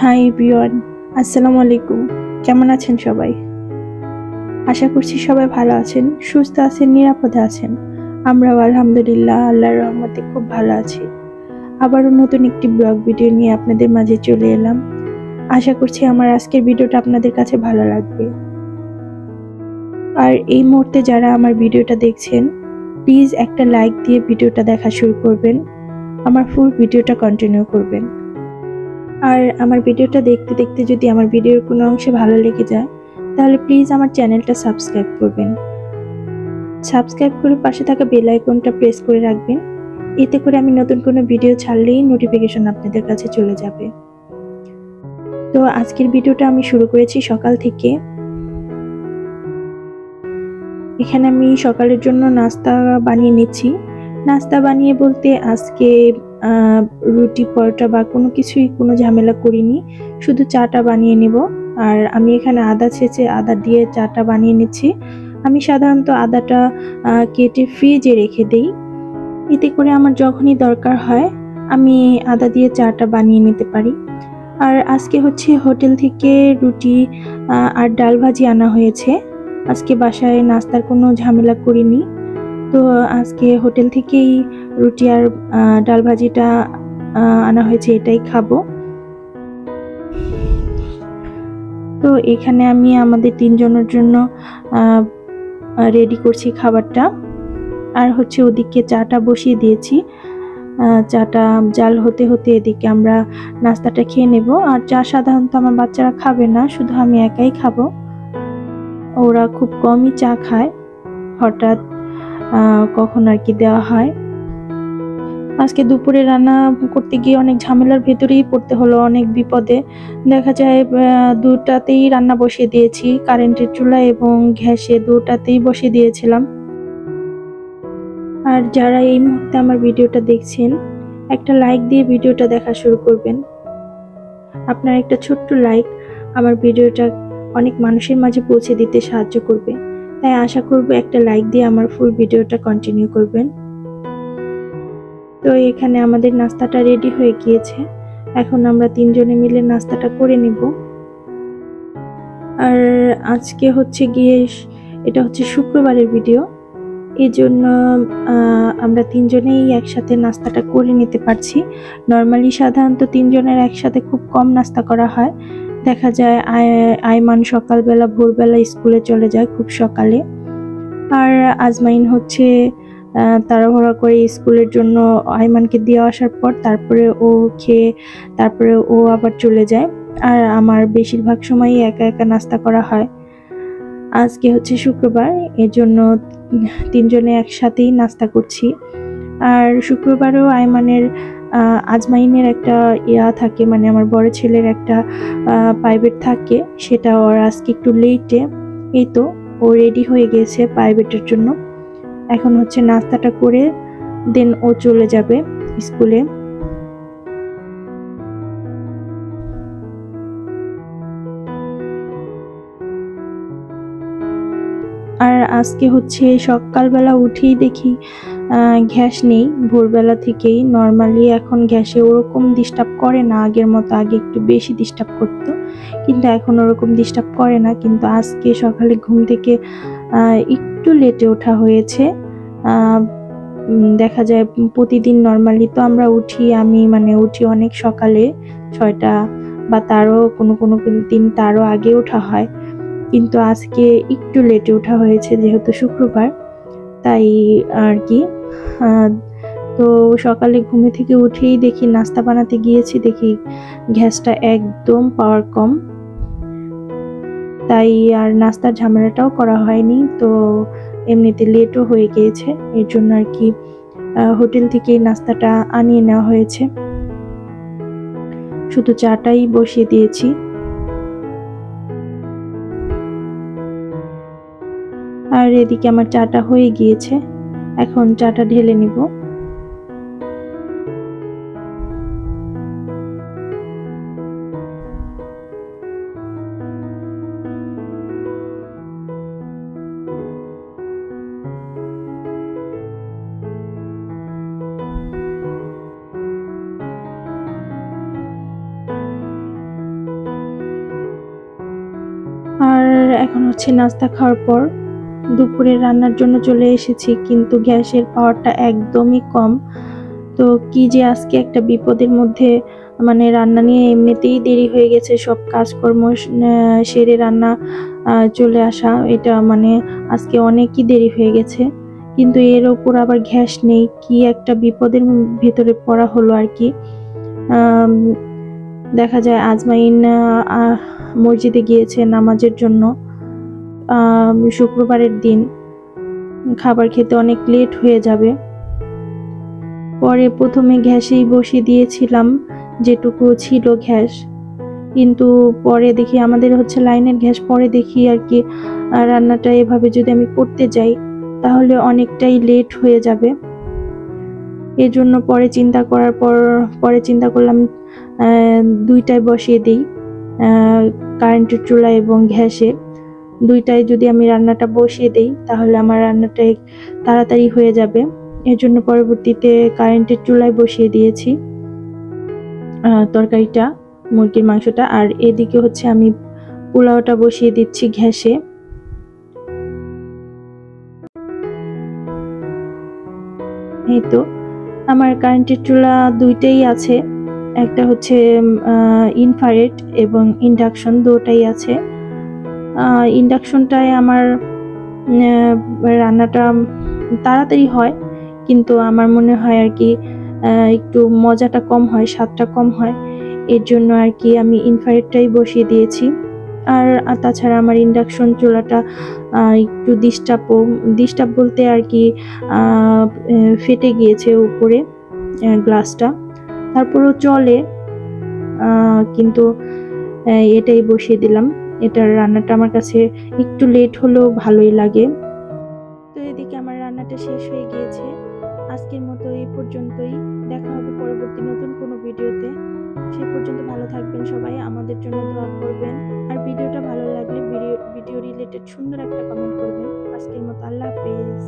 Hi everyone, আসসালামু আলাইকুম। কেমন আছেন সবাই? আশা করছি সবাই ভালো আছেন, সুস্থ আছেন, নিরাপদে আছেন। আমরাও আলহামদুলিল্লাহ আল্লাহর রহমতে খুব ভালো আছি। আবারও নতুন একটি ব্লগ ভিডিও নিয়ে আপনাদের মাঝে চলে এলাম। আশা করছি আমার আজকের ভিডিওটা আপনাদের কাছে ভালো লাগবে। আর এই মুহূর্তে যারা আমার ভিডিওটা দেখছেন, প্লিজ একটা লাইক দিয়ে ভিডিওটা দেখা শুরু করবেন। আমার ফুল ভিডিওটা কন্টিনিউ করবেন। আর আমার ভিডিওটা দেখতে দেখতে যদি আমার ভিডিওর কোনো অংশে ভালো লেগে যায়, তাহলে প্লিজ আমার চ্যানেলটা সাবস্ক্রাইব করবেন। সাবস্ক্রাইব করে পাশে থাকা বেল আইকনটা প্রেস করে রাখবেন। এতে করে আমি নতুন কোনো ভিডিও ছাড়লেই নোটিফিকেশন আপনাদের কাছে চলে যাবে। তো আজকের ভিডিওটা আমি শুরু করেছি সকাল থেকে। এখানে আমি সকালের জন্য নাস্তা বানিয়ে নিচ্ছি। নাস্তা বানিয়ে বলতে আজকে রুটি পরোটা বা কোনো ঝামেলা করিনি, শুধু চাটা বানিয়ে নেব। আর আমি এখানে আদা ছেঁচে আদা দিয়ে চাটা বানিয়ে নিচ্ছি। আমি সাধারণত আদাটা কেটে ফ্রিজে রেখে দিই, এতে করে আমার যখনই দরকার হয় আমি আদা দিয়ে চাটা বানিয়ে নিতে পারি। আর আজকে হচ্ছে হোটেল থেকে রুটি আর ডাল ভাজি আনা হয়েছে। আজকে বাসায় নাস্তার কোনো ঝামেলা করিনি, তো আজকে হোটেল থেকেই রুটি আর ডাল ভাজিটা আনা হয়েছে, এটাই খাবো। তো এখানে আমি আমাদের তিনজনের জন্য রেডি করছি খাবারটা। আর হচ্ছে ওদিকে চাটা বসিয়ে দিয়েছি। চাটা জাল হতে হতে এদিকে আমরা নাস্তাটা খেয়ে নেব। আর চা সাধারণত আমার বাচ্চারা খাবে না, শুধু আমি একাই খাবো। ওরা খুব কমই চা খায়, হঠাৎ কখন আর কি দেওয়া হয়। আজকে দুপুরে রান্না করতে গিয়ে অনেক ঝামেলার ভেতরেই পড়তে হলো, অনেক বিপদে। দেখা যায় দুটাতেই রান্না বসিয়ে দিয়েছি, কারেন্টের চুলা এবং গ্যাসে দুটাতেই বসিয়ে দিয়েছিলাম। আর যারা এই মুহূর্তে আমার ভিডিওটা দেখছেন, একটা লাইক দিয়ে ভিডিওটা দেখা শুরু করবেন। আপনার একটা ছোট্ট লাইক আমার ভিডিওটা অনেক মানুষের মাঝে পৌঁছে দিতে সাহায্য করবে। তাই আশা করব একটা লাইক দিয়ে আমার ফুল ভিডিওটা কন্টিনিউ করবেন। তো এখানে আমাদের নাস্তাটা রেডি হয়ে গিয়েছে। এখন আমরা তিনজনে মিলে নাস্তাটা করে নিব। আর আজকে হচ্ছে গিয়ে এটা হচ্ছে শুক্রবারের ভিডিও, এই জন্য আমরা তিনজনেই একসাথে নাস্তাটা করে নিতে পারছি। নর্মালি সাধারণত তিনজনের একসাথে খুব কম নাস্তা করা হয়। দেখা যায় আয়মান সকালবেলা ভোরবেলা স্কুলে চলে যায় খুব সকালে, আর আজমাইন হচ্ছে তাড়াহুড়া করে স্কুলের জন্য আয়মানকে দিয়ে আসার পর তারপরে ও খেয়ে তারপরে ও আবার চলে যায়। আর আমার বেশিরভাগ সময়ই একা একা নাস্তা করা হয়। আজকে হচ্ছে শুক্রবার, এর জন্য তিনজনে একসাথেই নাস্তা করছি। আর শুক্রবারেও আজমাইনের একটা থাকে, মানে আমার বড় ছেলের একটা প্রাইভেট থাকে, সেটা ওর আজকে একটু লেটে। এই তো ও রেডি হয়ে গেছে প্রাইভেটের জন্য। এখন হচ্ছে নাস্তাটা করে দেন ও চলে যাবে স্কুলে। আর আজকে হচ্ছে সকালবেলা উঠেই দেখি গ্যাস নেই ভোরবেলা থেকেই। নর্মালি এখন গ্যাসে ওরকম ডিস্টার্ব করে না, আগের মতো। আগে একটু বেশি ডিস্টার্ব করতো, কিন্তু এখন ওরকম ডিস্টার্ব করে না। কিন্তু আজকে সকালে ঘুম থেকে একটু লেটে ওঠা হয়েছে। দেখা যায় প্রতিদিন নর্মালি তো আমরা আমি উঠি অনেক সকালে, 6টা বা তারও কোনো দিন তারও আগে ওঠা হয়। কিন্তু আজকে একটু লেটে ওঠা হয়েছে যেহেতু শুক্রবার, তাই আর কি। তো সকালে ঘুমে থেকে উঠেই দেখি নাস্তা বানাতে গিয়েছি, দেখি গ্যাসটা একদম পাওয়ার কম, তাই আর নাস্তার ঝামেলাটাও করা হয়নি। তো এমনিতে লেটও হয়ে গিয়েছে, এর জন্য আর কি হোটেল থেকে নাস্তাটা আনিয়ে নেওয়া হয়েছে। শুধু চাটাই বসিয়ে দিয়েছি। আর এদিকে আমার চাটা হয়ে গিয়েছে, এখন চাটা ঢেলে নিব। এখন হচ্ছে নাস্তা খাওয়ার পর দুপুরে রান্নার জন্য চলে এসেছি, কিন্তু গ্যাসের পাওয়ারটা একদমই কম। তো কি যে আজকে একটা বিপদের মধ্যে, মানে রান্না নিয়ে এমনিতেই দেরি হয়ে গেছে, সব কাজকর্ম সেরে রান্না চলে আসা, এটা মানে আজকে অনেকই দেরি হয়ে গেছে। কিন্তু এর ওপর আবার গ্যাস নেই, কি একটা বিপদের ভিতরে পড়া হলো আর কি। দেখা যায় আজমাইন মসজিদে গিয়েছে নামাজের জন্য। শুক্রবারের দিন খাবার খেতে অনেক লেট হয়ে যাবে। পরে প্রথমে গ্যাসেই বসিয়ে দিয়েছিলাম যেটুকু ছিল গ্যাস, কিন্তু পরে দেখি আমাদের হচ্ছে লাইনের গ্যাস, পরে দেখি আর কি রান্নাটা এভাবে যদি আমি করতে যাই তাহলে অনেকটাই লেট হয়ে যাবে। এজন্য পরে চিন্তা করলাম দুইটায় বসিয়ে দিই, কারেন্টের চুলা এবং গ্যাসে দুইটায় যদি আমি রান্নাটা বসিয়ে দিই তাহলে আমার রান্নাটা তাড়াতাড়ি হয়ে যাবে। এর জন্য পরবর্তীতে কারেন্টের চুলায় বসিয়ে দিয়েছি তরকারিটা, মুরগির মাংসটা, আর এদিকে হচ্ছে আমি পোলাওটা বসিয়ে দিচ্ছি গ্যাসে। এই তো আমার কারেন্টের চুলা দুইটাই আছে, একটা হচ্ছে ইনফ্রারেড এবং ইন্ডাকশন, দুটাই আছে। ইন্ডাকশনটায় আমার রান্নাটা তাড়াতাড়ি হয়, কিন্তু আমার মনে হয় আর কি একটু মজাটা কম হয়, স্বাদটা কম হয়। এর জন্য আর কি আমি ইনফ্রারেডটাই বসিয়ে দিয়েছি। আর তাছাড়া আমার ইন্ডাকশন চুলাটা একটু ডিস্টার্ব বলতে আর কি ফেটে গিয়েছে উপরে গ্লাসটা, তারপরেও চলে, কিন্তু এটাই বসিয়ে দিলাম। এটার রান্নাটা আমার কাছে একটু লেট হলেও ভালোই লাগে। তো এদিকে আমার রান্নাটা শেষ হয়ে গিয়েছে। আজকের মতো এই পর্যন্তই, দেখা হবে পরবর্তী নতুন কোনো ভিডিওতে। সে পর্যন্ত ভালো থাকবেন সবাই, আমাদের জন্য দোয়া করবেন। আর ভিডিওটা ভালো লাগলে ভিডিও রিলেটেড সুন্দর একটা কমেন্ট করবেন। আজকের মতো আল্লাহ হাফেজ।